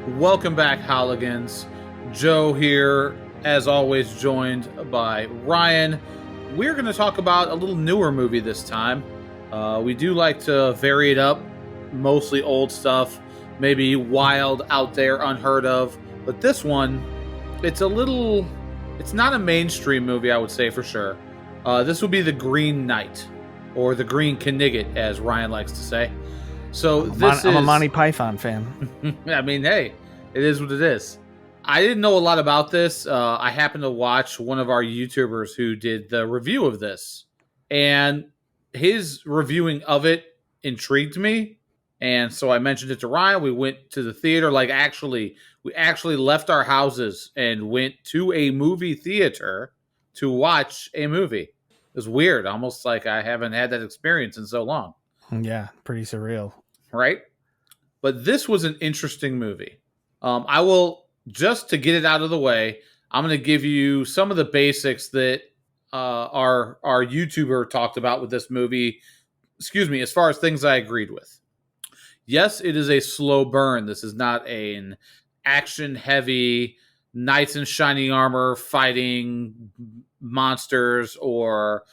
Welcome back, Hooligans. Joe here, as always, joined by Ryan. We're going to talk about a little newer movie this time. We do like to vary it up, mostly old stuff, maybe wild, out there, unheard of. But this one, it's not a mainstream movie, I would say for sure. This would be The Green Knight, or The Green Knigget, as Ryan likes to say. So I'm a Monty Python fan. I mean, hey, it is what it is. I didn't know a lot about this. I happened to watch one of our YouTubers who did the review of this, and his reviewing of it intrigued me. And so I mentioned it to Ryan. We went to the theater. We actually left our houses and went to a movie theater to watch a movie. It was weird, almost like I haven't had that experience in so long. Yeah, pretty surreal. Right? But this was an interesting movie. I will, just to get it out of the way, I'm going to give you some of the basics that our YouTuber talked about with this movie. Excuse me, as far as things I agreed with. Yes, it is a slow burn. This is not an action-heavy, knights in shining armor fighting monsters or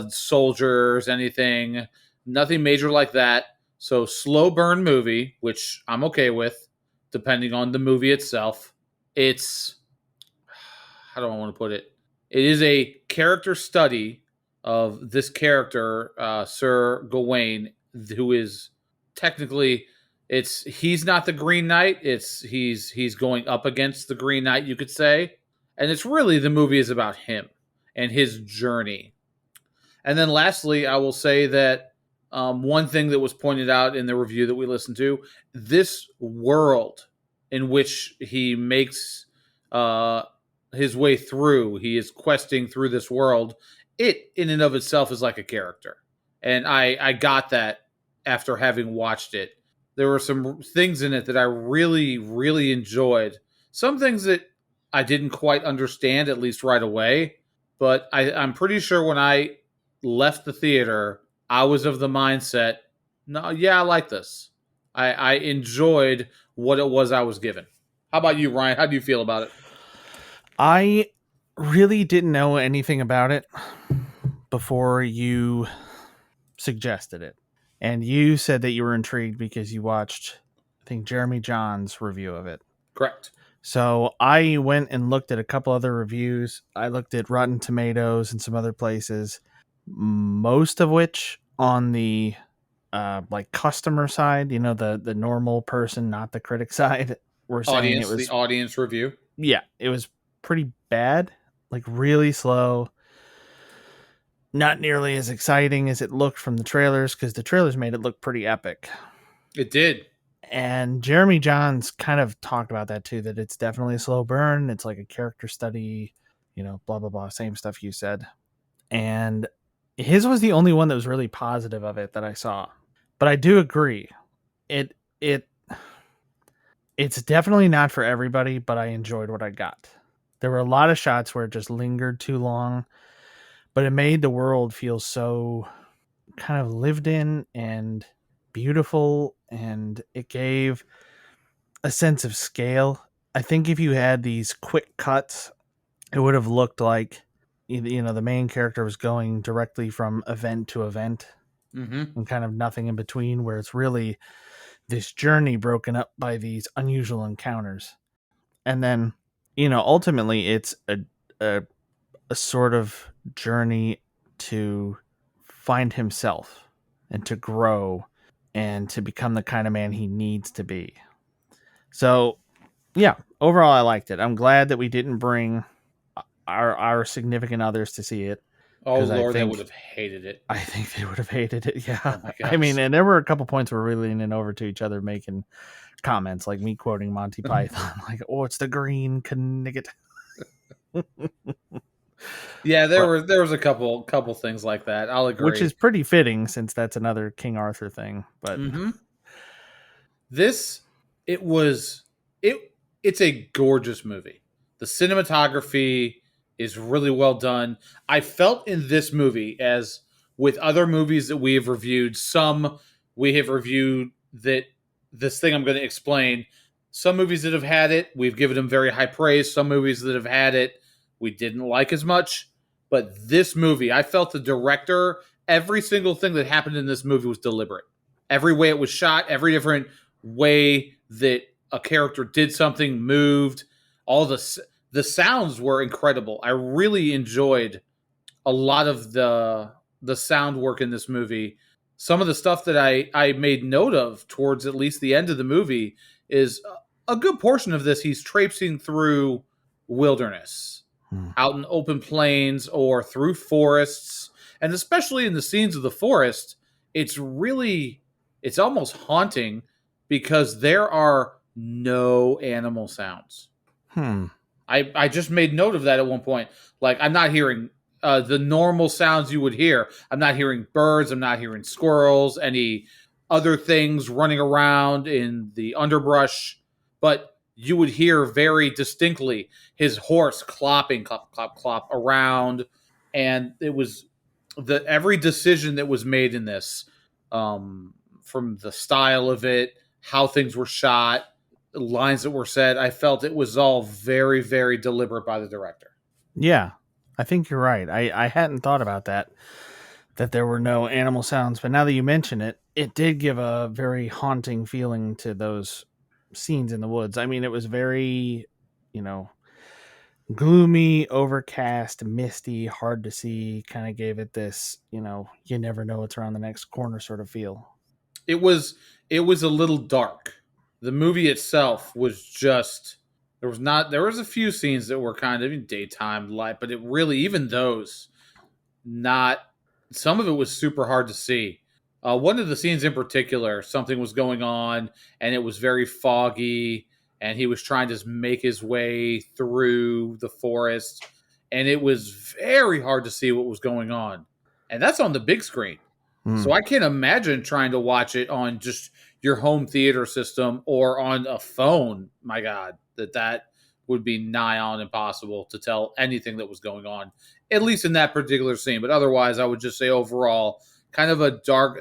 soldiers, anything. Nothing major like that. So slow burn movie, which I'm okay with, depending on the movie itself. It's, how do I want to put it? It is a character study of this character, Sir Gawain, who is technically, he's not the Green Knight. He's going up against the Green Knight, you could say. And it's really, the movie is about him and his journey. And then lastly, I will say that one thing that was pointed out in the review that we listened to, this world in which he makes his way through, he is questing through this world, it in and of itself is like a character. And I got that after having watched it. There were some things in it that I really, really enjoyed. Some things that I didn't quite understand, at least right away. But I'm pretty sure when I left the theater, I was of the mindset, no, yeah, I like this. I enjoyed what it was I was given. How about you, Ryan? How do you feel about it? I really didn't know anything about it before you suggested it. And you said that you were intrigued because you watched, I think, Jeremy John's review of it. Correct. So I went and looked at a couple other reviews. I looked at Rotten Tomatoes and some other places, most of which on the like customer side, the normal person, not the critic side, were saying it was the audience review. Yeah, it was pretty bad, like really slow, not nearly as exciting as it looked from the trailers, because the trailers made it look pretty epic. It did. And Jeremy Johns kind of talked about that too, that it's definitely a slow burn. It's like a character study, blah, blah, blah. Same stuff you said. And his was the only one that was really positive of it that I saw. But I do agree. It's definitely not for everybody, but I enjoyed what I got. There were a lot of shots where it just lingered too long, but it made the world feel so kind of lived in and beautiful, and it gave a sense of scale. I think if you had these quick cuts, it would have looked like, the main character was going directly from event to event, and kind of nothing in between, where it's really this journey broken up by these unusual encounters. And then, ultimately it's a sort of journey to find himself and to grow and to become the kind of man he needs to be. So, yeah, overall I liked it. I'm glad that we didn't bring our significant others to see it. Oh, Lord, they would have hated it. I think they would have hated it, yeah. Oh I mean, and there were a couple points where we were leaning over to each other making comments, like me quoting Monty Python, like, oh, it's the Green Knigget. Yeah, there was a couple things like that. I'll agree. Which is pretty fitting, since that's another King Arthur thing. But it's a gorgeous movie. The cinematography is really well done. I felt in this movie, as with other movies that we have reviewed, some we have reviewed that this thing I'm going to explain Some movies that have had it, we've given them very high praise. Some movies that have had it, we didn't like as much. But this movie, I felt the director, every single thing that happened in this movie was deliberate. Every way it was shot, every different way that a character did something, moved, all the sounds were incredible. I really enjoyed a lot of the sound work in this movie. Some of the stuff that I made note of towards at least the end of the movie is a good portion of this. He's traipsing through wilderness, Hmm. out in open plains or through forests, and especially in the scenes of the forest, it's almost haunting because there are no animal sounds. Hmm. I just made note of that at one point. Like, I'm not hearing the normal sounds you would hear. I'm not hearing birds. I'm not hearing squirrels, any other things running around in the underbrush. But you would hear very distinctly his horse clopping, clop, clop, clop around. And it was every decision that was made in this, from the style of it, how things were shot, lines that were said. I felt it was all very, very deliberate by the director. Yeah, I think you're right. I hadn't thought about that there were no animal sounds, but now that you mention it, it did give a very haunting feeling to those scenes in the woods. I mean, it was very, you know, gloomy, overcast, misty, hard to see, kind of gave it this, you never know what's around the next corner sort of feel. It was it was a little dark. The movie itself was just there was a few scenes that were kind of in daytime light, but it really, even those, not, some of it was super hard to see. One of the scenes in particular, something was going on and it was very foggy, and he was trying to make his way through the forest, and it was very hard to see what was going on. And that's on the big screen. Hmm. So I can't imagine trying to watch it on just your home theater system or on a phone. My God, that would be nigh on impossible to tell anything that was going on, at least in that particular scene. But otherwise, I would just say overall, kind of a dark.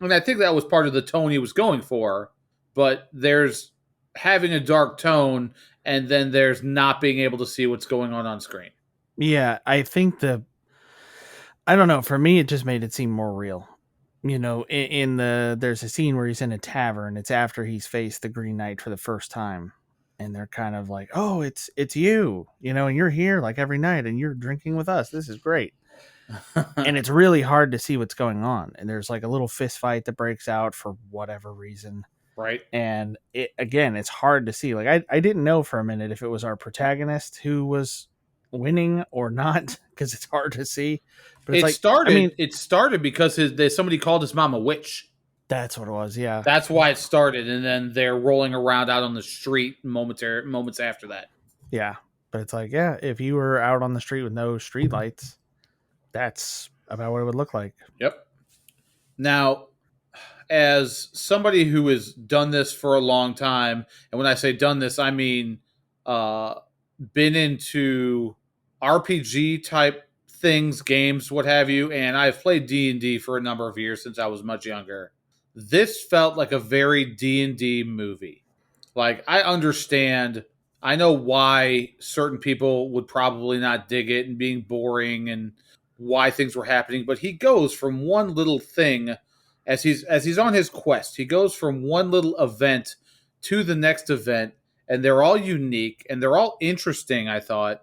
And I think that was part of the tone he was going for. But there's having a dark tone, and then there's not being able to see what's going on screen. Yeah, I think I don't know. For me, it just made it seem more real. In there's a scene where he's in a tavern. It's after he's faced the Green Knight for the first time, and they're kind of like, "Oh, it's you, and you're here like every night, and you're drinking with us. This is great." And it's really hard to see what's going on. And there's like a little fist fight that breaks out for whatever reason. Right. And it's hard to see. Like I didn't know for a minute if it was our protagonist who was winning or not because it's hard to see. But it's It like, I started. mean, It started because somebody called his mom a witch. that's what it was. Yeah. That's why it started, and then they're rolling around out on the street moments after that. Yeah. But it's like, yeah, if you were out on the street with no street lights, that's about what it would look like. Yep. Now, as somebody who has done this for a long time, and when I say done this, I mean uh, been into RPG type things, games, what have you, and I've played D&D for a number of years since I was much younger. This felt like a very D&D movie. Like, I understand, I know why certain people would probably not dig it and being boring and why things were happening, but he goes from one little thing as he's on his quest. He goes from one little event to the next event, and they're all unique and they're all interesting, I thought.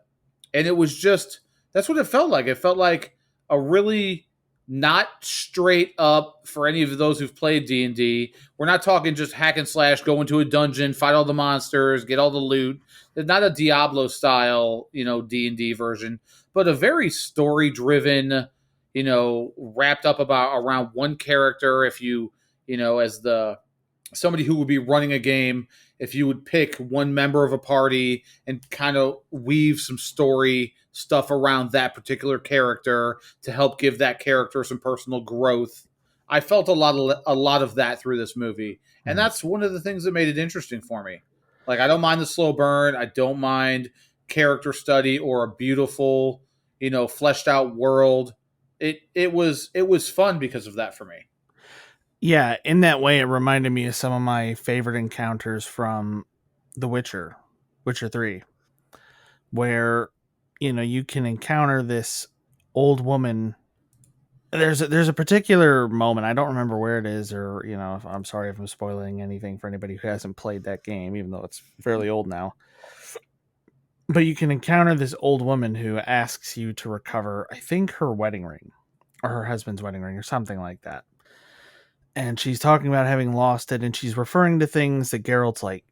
And it was just, that's what it felt like. It felt like a really not straight up, for any of those who've played D&D. We're not talking just hack and slash, go into a dungeon, fight all the monsters, get all the loot. There's not a Diablo style, D&D version, but a very story driven, wrapped up about around one character. If you, as the somebody who would be running a game, if you would pick one member of a party and kind of weave some story stuff around that particular character to help give that character some personal growth. I felt a lot of that through this movie, and that's one of the things that made it interesting for me. Like, I don't mind the slow burn, I don't mind character study or a beautiful, fleshed out world. It was fun because of that for me. Yeah, in that way, it reminded me of some of my favorite encounters from The Witcher, Witcher 3, where you can encounter this old woman. There's a particular moment, I don't remember where it is, or I'm sorry if I'm spoiling anything for anybody who hasn't played that game, even though it's fairly old now. But you can encounter this old woman who asks you to recover, I think, her wedding ring or her husband's wedding ring or something like that. And she's talking about having lost it, and she's referring to things that Geralt's like,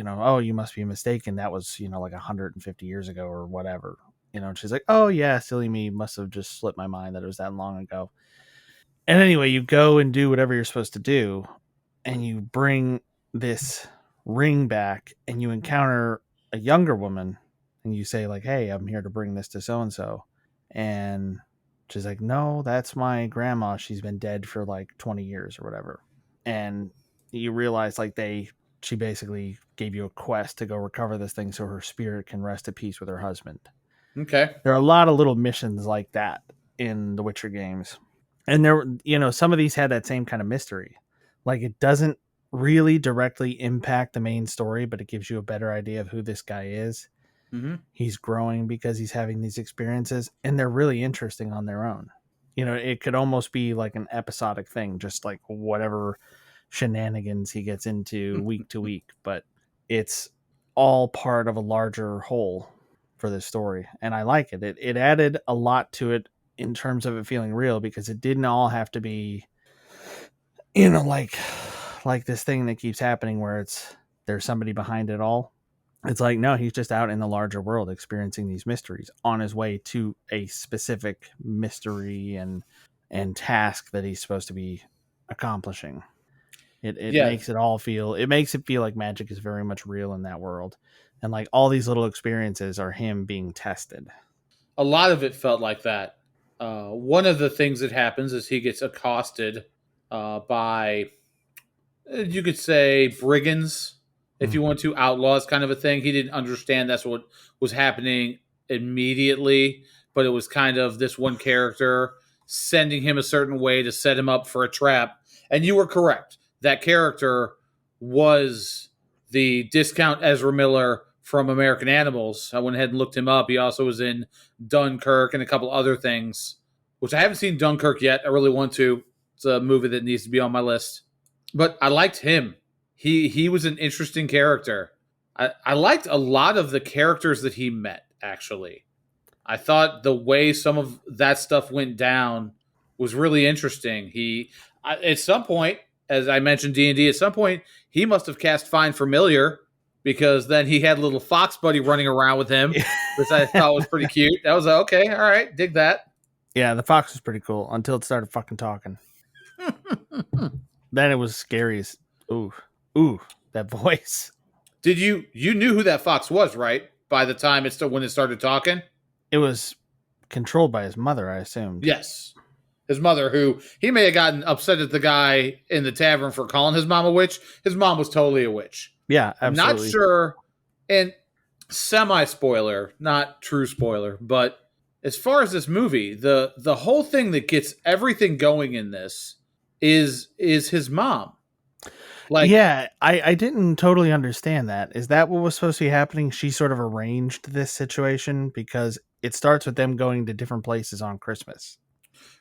oh, you must be mistaken. That was, like 150 years ago or whatever. And she's like, oh, yeah, silly me. Must have just slipped my mind that it was that long ago. And anyway, you go and do whatever you're supposed to do, and you bring this ring back, and you encounter a younger woman, and you say, like, hey, I'm here to bring this to so and so. And she's like, no, that's my grandma. She's been dead for like 20 years or whatever. And you realize, like, she basically gave you a quest to go recover this thing so her spirit can rest at peace with her husband. Okay. There are a lot of little missions like that in the Witcher games. And some of these had that same kind of mystery. Like, it doesn't really directly impact the main story, but it gives you a better idea of who this guy is. Mm-hmm. He's growing because he's having these experiences, and they're really interesting on their own. It could almost be like an episodic thing, just like whatever shenanigans he gets into week to week, but it's all part of a larger whole for this story. And I like it. It added a lot to it in terms of it feeling real, because it didn't all have to be, like this thing that keeps happening where there's somebody behind it all. It's like, no, he's just out in the larger world experiencing these mysteries on his way to a specific mystery and task that he's supposed to be accomplishing. It Yeah. makes it feel like magic is very much real in that world. And like all these little experiences are him being tested. A lot of it felt like that. One of the things that happens is he gets accosted by, you could say, brigands, if you want to, outlaws, kind of a thing. He didn't understand that's what was happening immediately, but it was kind of this one character sending him a certain way to set him up for a trap. And you were correct. That character was the discount Ezra Miller from American Animals. I went ahead and looked him up. He also was in Dunkirk and a couple other things, which I haven't seen Dunkirk yet. I really want to. It's a movie that needs to be on my list. But I liked him. He was an interesting character. I liked a lot of the characters that he met, actually. I thought the way some of that stuff went down was really interesting. At some point, as I mentioned D&D, at some point, he must have cast Find Familiar, because then he had a little fox buddy running around with him, which I thought was pretty cute. That was okay. All right. Dig that. Yeah, the fox was pretty cool until it started fucking talking. Then it was scary as ooh, that voice. Did you knew who that fox was, right? By the time when it started talking? It was controlled by his mother, I assumed. Yes. His mother, who he may have gotten upset at the guy in the tavern for calling his mom a witch. His mom was totally a witch. Yeah, absolutely. Not sure, and semi-spoiler, not true spoiler, but as far as this movie, the whole thing that gets everything going in this is his mom. Like, yeah, I didn't totally understand that. Is that what was supposed to be happening? She sort of arranged this situation, because it starts with them going to different places on Christmas.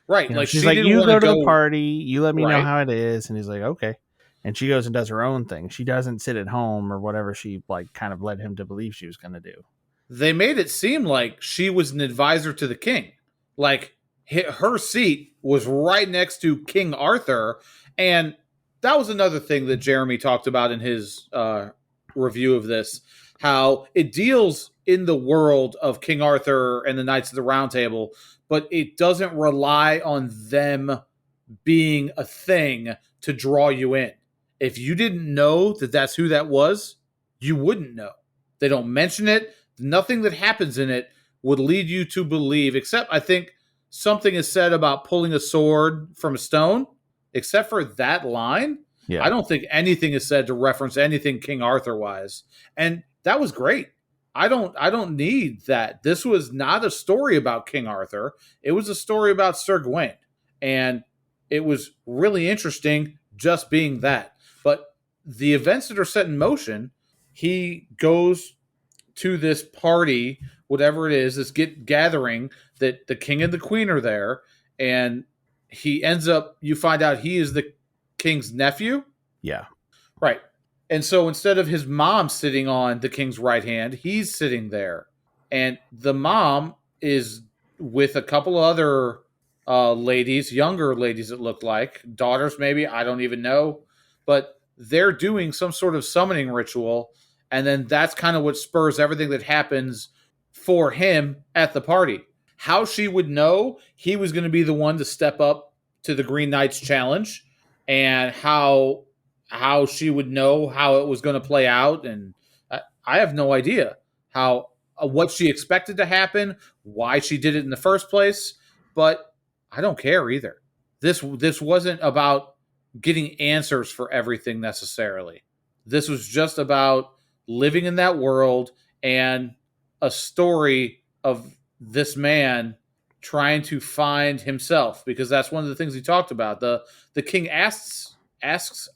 Right. Like, she's like, you go to the party, you let me know how it is. And he's like, okay. And she goes and does her own thing. She doesn't sit at home or whatever she like kind of led him to believe she was going to do. They made it seem like she was an advisor to the king. Like, her seat was right next to King Arthur. And that was another thing that Jeremy talked about in his review of this, how it deals in the world of King Arthur and the Knights of the Round Table, but it doesn't rely on them being a thing to draw you in. If you didn't know that that's who that was, you wouldn't know. They don't mention it. Nothing that happens in it would lead you to believe, except I think something is said about pulling a sword from a stone. Except for that line, yeah. I don't think anything is said to reference anything King Arthur wise. And that was great. I don't need that. This was not a story about King Arthur. It was a story about Sir Gawain. And it was really interesting just being that. But the events that are set in motion, he goes to this party, whatever it is, this gathering that the king and the queen are there, and he ends up. You find out he is the king's nephew. Yeah. Right. And so instead of his mom sitting on the king's right hand, he's sitting there. And the mom is with a couple other ladies, younger ladies, it looked like, daughters maybe, I don't even know. But they're doing some sort of summoning ritual. And then that's kind of what spurs everything that happens for him at the party. How she would know he was going to be the one to step up to the Green Knights challenge, and how she would know how it was going to play out, and I have no idea how what she expected to happen, why she did it in the first place, but I don't care either. This wasn't about getting answers for everything necessarily. This was just about living in that world and a story of this man trying to find himself, because that's one of the things he talked about. The king asks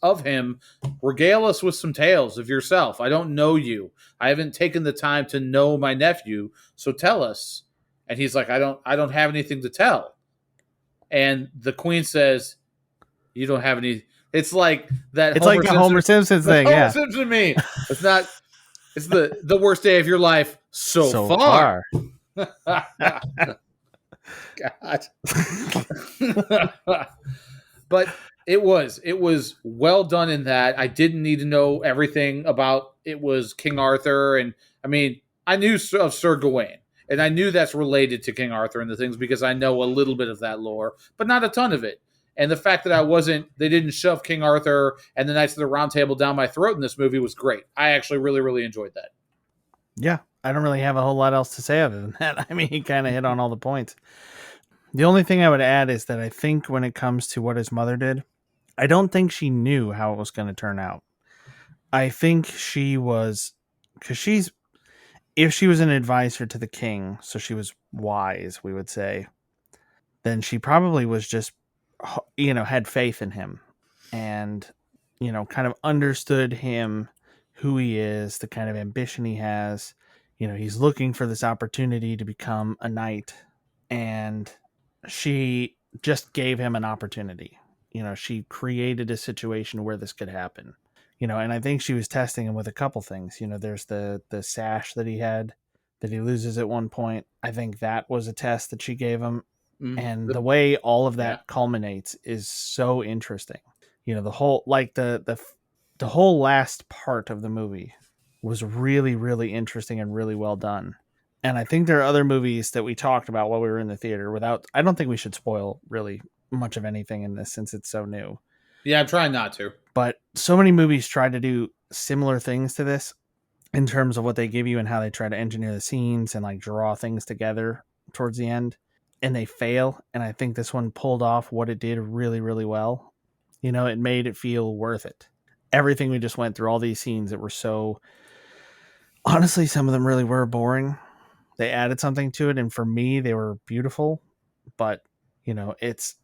of him, regale us with some tales of yourself. I don't know you. I haven't taken the time to know my nephew, so tell us. And he's like, I don't have anything to tell. And the queen says, you don't have any. It's like that. It's like a Homer Simpson thing. Homer Yeah. Simpson meme. It's not. It's the worst day of your life so far. God. But it was well done in that I didn't need to know everything about it was King Arthur. And I mean, I knew of Sir Gawain, and I knew that's related to King Arthur and the things, because I know a little bit of that lore, but not a ton of it. And the fact that they didn't shove King Arthur and the Knights of the Round Table down my throat in this movie was great. I actually really, really enjoyed that. Yeah, I don't really have a whole lot else to say other than that. I mean, he kind of hit on all the points. The only thing I would add is that I think when it comes to what his mother did, I don't think she knew how it was going to turn out. I think she was, because if she was an advisor to the king, so she was wise, we would say, then she probably was just, had faith in him and, kind of understood him, who he is, the kind of ambition he has. He's looking for this opportunity to become a knight, and she just gave him an opportunity. She created a situation where this could happen. And I think she was testing him with a couple things. There's the sash that he had that he loses at one point. I think that was a test that she gave him. And the way all of that culminates is so interesting. The whole, like the whole last part of the movie was really, really interesting and really well done. And I think there are other movies that we talked about while we were in the theater I don't think we should spoil really much of anything in this since it's so new. Yeah, I'm trying not to. But so many movies try to do similar things to this in terms of what they give you and how they try to engineer the scenes and like draw things together towards the end. And they fail. And I think this one pulled off what it did really, really well. It made it feel worth it. Everything we just went through, all these scenes that were so... Honestly, some of them really were boring. They added something to it. And for me, they were beautiful. But, it's...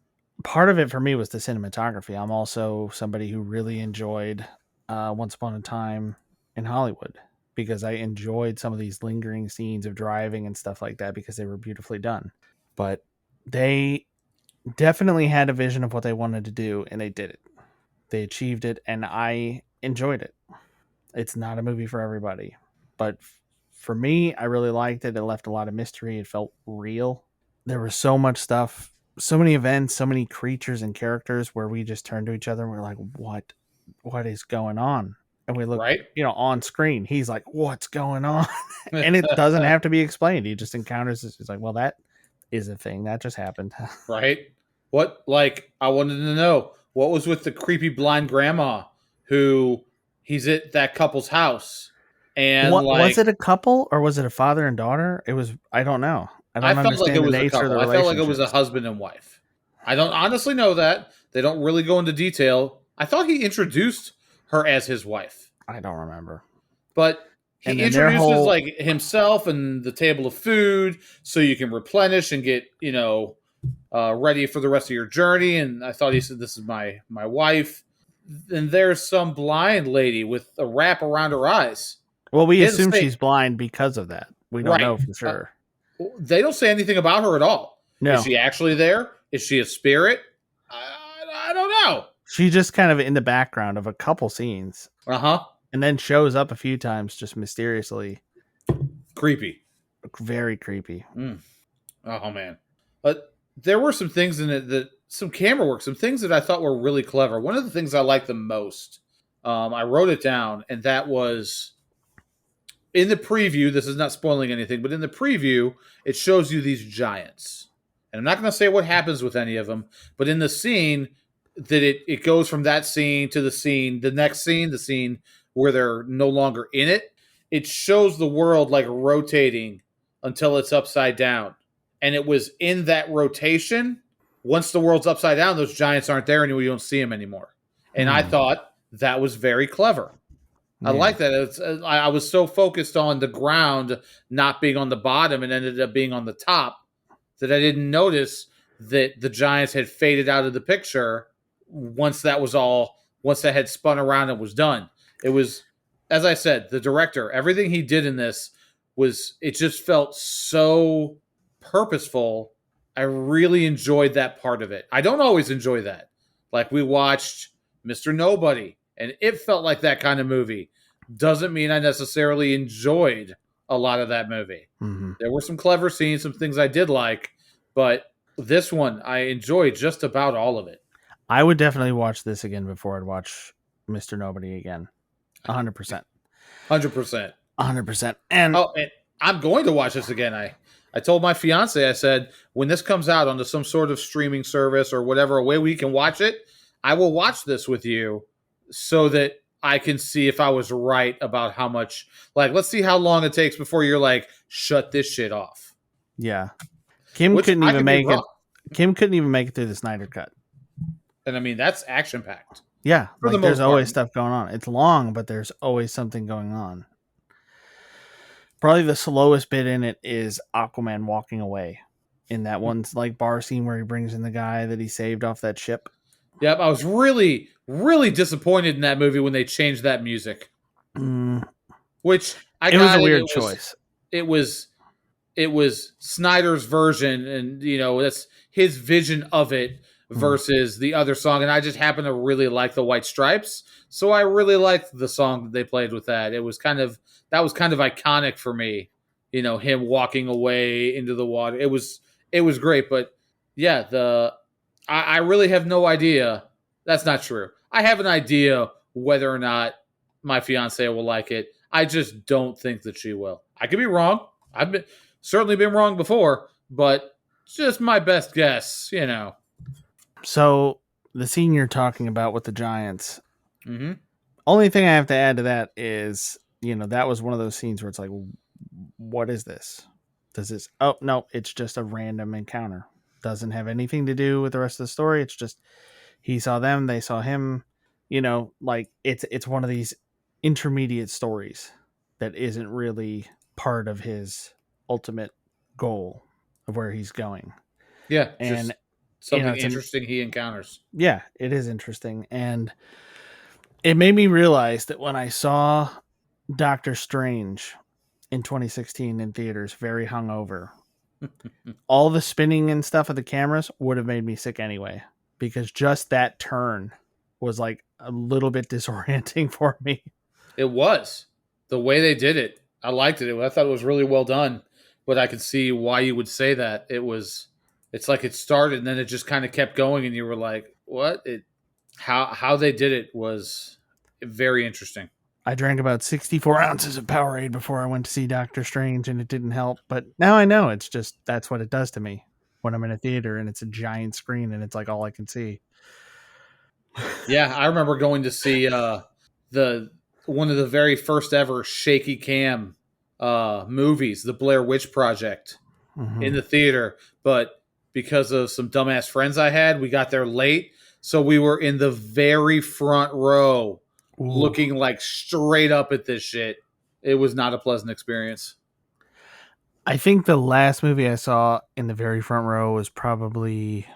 Part of it for me was the cinematography. I'm also somebody who really enjoyed Once Upon a Time in Hollywood, because I enjoyed some of these lingering scenes of driving and stuff like that because they were beautifully done. But they definitely had a vision of what they wanted to do, and they did it. They achieved it, and I enjoyed it. It's not a movie for everybody, but for me, I really liked it. It left a lot of mystery. It felt real. There was so much stuff, so many events, so many creatures and characters where we just turned to each other and we're like, what is going on? And we look, right? On screen, he's like, what's going on? And it doesn't have to be explained. He just encounters this. He's like, well, that is a thing that just happened. Right? What, like, I wanted to know what was with the creepy blind grandma who he's at that couple's house. And was it a couple or was it a father and daughter? It was, I don't know. I felt like it was a couple. I felt like it was a husband and wife. I don't honestly know that. They don't really go into detail. I thought he introduced her as his wife. I don't remember. But he introduces like himself and the table of food so you can replenish and get, ready for the rest of your journey. And I thought he said, this is my wife. And there's some blind lady with a wrap around her eyes. Well, we They didn't assume say she's blind because of that. We don't right. know for sure. They don't say anything about her at all. Is No. she actually there? Is she a spirit? I don't know. She's just kind of in the background of a couple scenes Uh huh. and then shows up a few times just mysteriously. Creepy. Very creepy. Mm. Oh man. But there were some things in it that some camera work, some things that I thought were really clever. One of the things I liked the most, I wrote it down, and that was in the preview. This is not spoiling anything, but in the preview, it shows you these giants. And I'm not going to say what happens with any of them, but in the scene, that it goes from that scene to the scene, the next scene, the scene where they're no longer in it. It shows the world like rotating until it's upside down. And it was in that rotation. Once the world's upside down, those giants aren't there anymore. You don't see them anymore. And I thought that was very clever. I like that. I was so focused on the ground not being on the bottom and ended up being on the top that I didn't notice that the giants had faded out of the picture once that had spun around and was done. It was, as I said, the director, everything he did in this it just felt so purposeful. I really enjoyed that part of it. I don't always enjoy that. Like we watched Mr. Nobody, and it felt like that kind of movie. Doesn't mean I necessarily enjoyed a lot of that movie. Mm-hmm. There were some clever scenes, some things I did like, but this one I enjoyed just about all of it. I would definitely watch this again before I'd watch Mr. Nobody again. 100%. 100%. 100%. And I'm going to watch this again. I told my fiance, I said, when this comes out onto some sort of streaming service or whatever, a way we can watch it, I will watch this with you so that I can see if I was right about how much, like, let's see how long it takes before you're like, shut this shit off. Yeah. Kim couldn't even make it through the Snyder Cut. And I mean, that's action packed. Yeah. Like, there's always stuff going on. It's long, but there's always something going on. Probably the slowest bit in it is Aquaman walking away in that one like bar scene where he brings in the guy that he saved off that ship. Yep. I was really, really disappointed in that movie when they changed that music. Which it was a weird choice. It was Snyder's version, and that's his vision of it versus the other song. And I just happen to really like the White Stripes, so I really liked the song that they played with that. That was kind of iconic for me. Him walking away into the water. It was great, but yeah, I really have no idea. That's not true. I have an idea whether or not my fiance will like it. I just don't think that she will. I could be wrong. I've certainly been wrong before, but just my best guess, So the scene you're talking about with the giants, mm-hmm. Only thing I have to add to that is, that was one of those scenes where it's like, what is this? Oh, no, it's just a random encounter. Doesn't have anything to do with the rest of the story. It's just, he saw them, they saw him, like it's one of these intermediate stories that isn't really part of his ultimate goal of where he's going. Yeah. And something interesting he encounters. Yeah, it is interesting. And it made me realize that when I saw Doctor Strange in 2016 in theaters, very hungover, all the spinning and stuff of the cameras would have made me sick anyway, because just that turn was like a little bit disorienting for me. It was. The way they did it, I liked it. I thought it was really well done, but I could see why you would say that. It's like it started and then it just kind of kept going and you were like, what? How they did it was very interesting. I drank about 64 ounces of Powerade before I went to see Doctor Strange, and it didn't help. But now I know that's what it does to me when I'm in a theater and it's a giant screen and it's like all I can see. Yeah, I remember going to see one of the very first ever shaky cam movies, the Blair Witch Project, in the theater. But because of some dumbass friends I had, we got there late. So we were in the very front row. Ooh. Looking like straight up at this shit. It was not a pleasant experience. I think the last movie I saw in the very front row was probably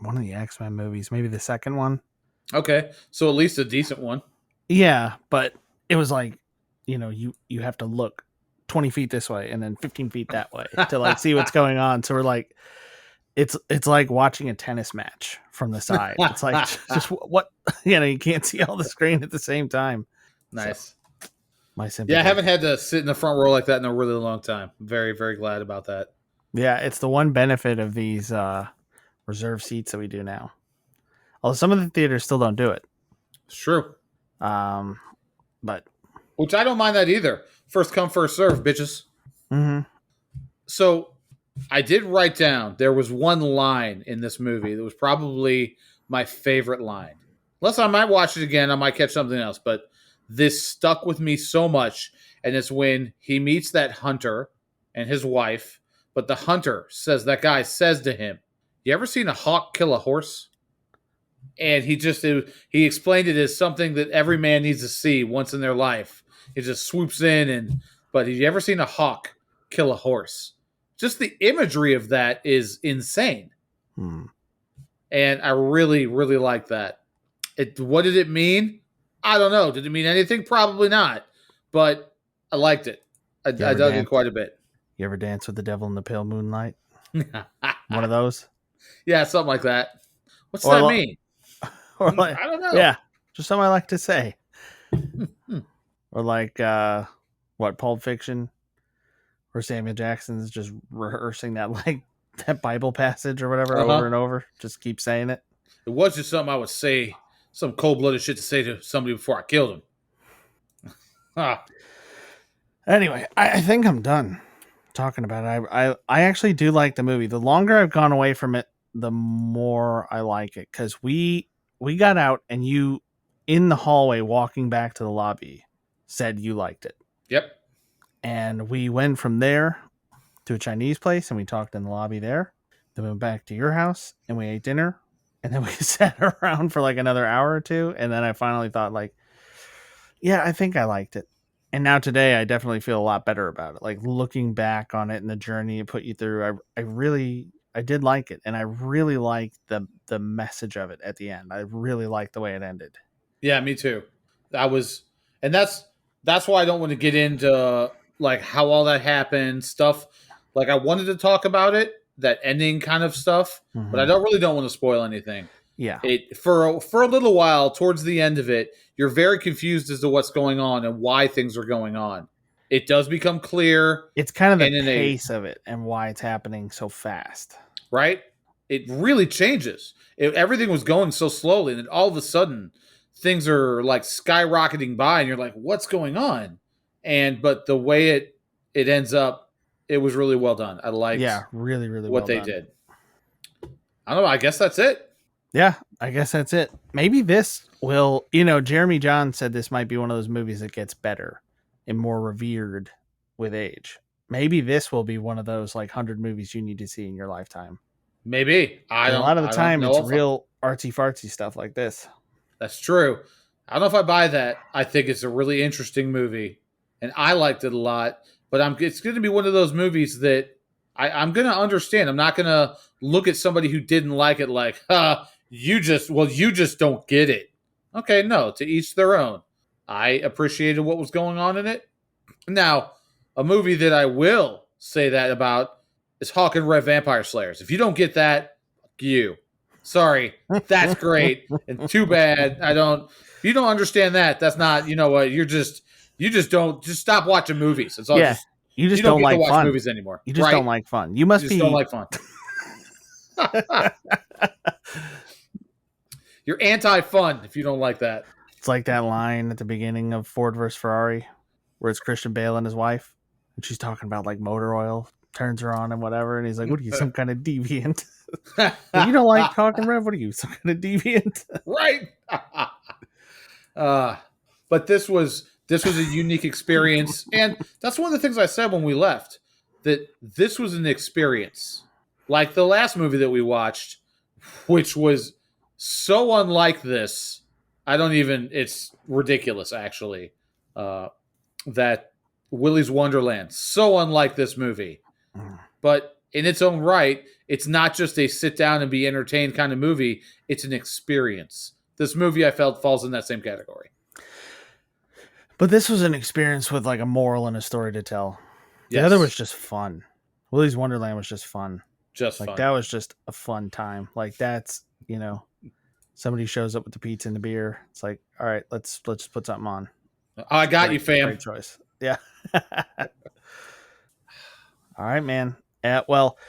one of the X-Men movies, maybe the second one. Okay, so at least a decent one. Yeah, but it was like, you have to look 20 feet this way and then 15 feet that way to like see what's going on. So we're like, it's like watching a tennis match from the side. It's like just what you can't see all the screen at the same time. Nice. So, my sympathy. Yeah, I haven't had to sit in the front row like that in a really long time. Very, very glad about that. Yeah, it's the one benefit of these reserve seats that we do now. Although some of the theaters still don't do it. It's true. But which I don't mind that either. First come, first serve, bitches. Mm-hmm. So I did write down there was one line in this movie that was probably my favorite line. Unless I might watch it again, I might catch something else. But this stuck with me so much. And it's when he meets that hunter and his wife. But the hunter says, that guy says to him, "You ever seen a hawk kill a horse?" And he explained it as something that every man needs to see once in their life. He just swoops in but have you ever seen a hawk kill a horse? Just the imagery of that is insane. And I really, really like that. What did it mean? I don't know. Did it mean anything? Probably not. But I liked it. I dug it quite a bit. You ever dance with the devil in the pale moonlight? One of those? Yeah, something like that. What's that mean? Or like, I don't know. Yeah, just something I like to say. Or like, Pulp Fiction, where Samuel Jackson's just rehearsing that Bible passage or whatever over and over. Just keep saying it. It was just something I would say, some cold-blooded shit to say to somebody before I killed him. Anyway, I think I'm done talking about it. I actually do like the movie. The longer I've gone away from it, the more I like it. Because we got out and you, in the hallway walking back to the lobby, said you liked it. Yep. And we went from there to a Chinese place and we talked in the lobby there. Then we went back to your house and we ate dinner. And then we sat around for like another hour or two. And then I finally thought yeah, I think I liked it. And now today I definitely feel a lot better about it. Like looking back on it and the journey it put you through, I did like it. And I really liked the message of it at the end. I really liked the way it ended. Yeah, me too. And that's why I don't want to get into like how all that happened, stuff. Like I wanted to talk about it, that ending kind of stuff, but I don't want to spoil anything. Yeah. For a little while towards the end of it, you're very confused as to what's going on and why things are going on. It does become clear. It's kind of the pace of it and why it's happening so fast. Right? It really changes. Everything was going so slowly, and then all of a sudden things are like skyrocketing by and you're like, what's going on? But the way it ends up, it was really well done. I liked really, really what they did. I don't know. I guess that's it. Yeah, I guess that's it. Maybe this will, Jeremy John said this might be one of those movies that gets better and more revered with age. Maybe this will be one of those 100 movies you need to see in your lifetime. Maybe. A lot of the time it's real artsy fartsy stuff like this. That's true. I don't know if I buy that. I think it's a really interesting movie and I liked it a lot, but it's going to be one of those movies that I'm going to understand. I'm not going to look at somebody who didn't like it like, you just don't get it. Okay, no, to each their own. I appreciated what was going on in it. Now, a movie that I will say that about is Hawk and Red Vampire Slayers. If you don't get that, fuck you. Sorry, that's great. And too bad. If you don't understand that, that's not, you know what, you just stop watching movies. It's all you just don't like fun. Movies anymore. You just don't like fun. You don't like fun. You're anti-fun if you don't like that. It's like that line at the beginning of Ford vs. Ferrari where it's Christian Bale and his wife and she's talking about motor oil, turns her on and whatever, and he's like, what are you, some kind of deviant? You don't like talking, Rev? What are you, some kind of deviant? Right. But this was a unique experience, and that's one of the things I said when we left, that this was an experience like the last movie that we watched, which was so unlike this. It's ridiculous, actually, that Willy's Wonderland, so unlike this movie. But in its own right, it's not just a sit down and be entertained kind of movie. It's an experience. This movie, I felt, falls in that same category. But this was an experience with like a moral and a story to tell. The Yes. other was just fun. Willy's Wonderland was just fun. Just like fun. That was just a fun time. Like that's, somebody shows up with the pizza and the beer. It's like, all right, let's put something on. Oh, I got you, fam. Great choice. Yeah. All right, man. Well,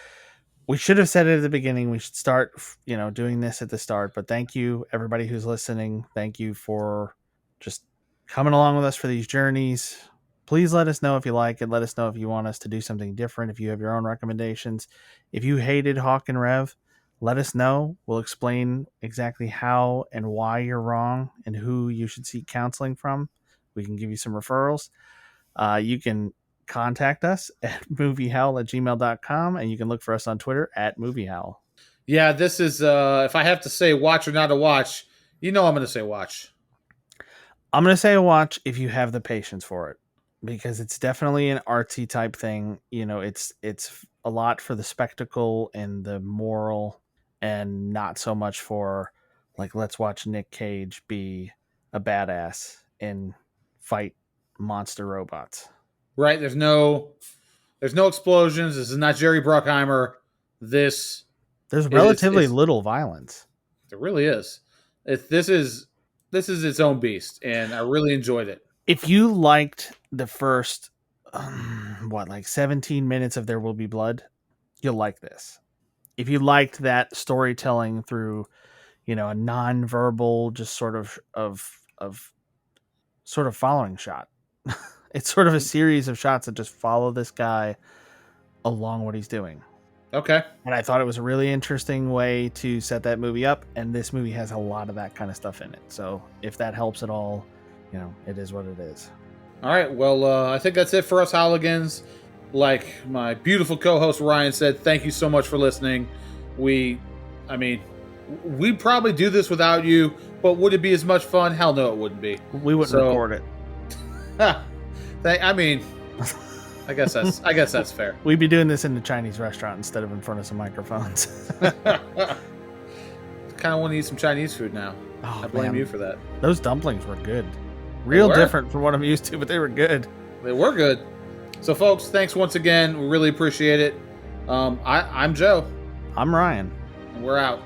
we should have said it at the beginning. We should start, doing this at the start. But thank you, everybody who's listening. Thank you for just coming along with us for these journeys. Please let us know if you like it. Let us know if you want us to do something different. If you have your own recommendations. If you hated Hawk and Rev, let us know. We'll explain exactly how and why you're wrong and who you should seek counseling from. We can give you some referrals. You can contact us at moviehowl@gmail.com, and you can look for us on Twitter at moviehowl. Yeah, this is, if I have to say watch or not a watch, I'm going to say watch. I'm going to say a watch if you have the patience for it, because it's definitely an artsy type thing. It's a lot for the spectacle and the moral, and not so much for like, let's watch Nick Cage be a badass and fight monster robots. Right. There's no explosions. This is not Jerry Bruckheimer. There's relatively little violence. There really is. This is its own beast, and I really enjoyed it. If you liked the first 17 minutes of There Will Be Blood, you'll like this. If you liked that storytelling through, a non-verbal, just sort of following shot. It's sort of a series of shots that just follow this guy along what he's doing. Okay. And I thought it was a really interesting way to set that movie up, and this movie has a lot of that kind of stuff in it. So if that helps at all, it is what it is. All right. Well, I think that's it for us Howligans. Like my beautiful co-host Ryan said, thank you so much for listening. We'd probably do this without you, but would it be as much fun? Hell no, it wouldn't be. We wouldn't record it. I guess that's fair. We'd be doing this in the Chinese restaurant instead of in front of some microphones. Kind of want to eat some Chinese food now. I blame you for that. Those dumplings were good. Real different from what I'm used to, but they were good. They were good. So, folks, thanks once again. We really appreciate it. I'm Joe. I'm Ryan. And we're out.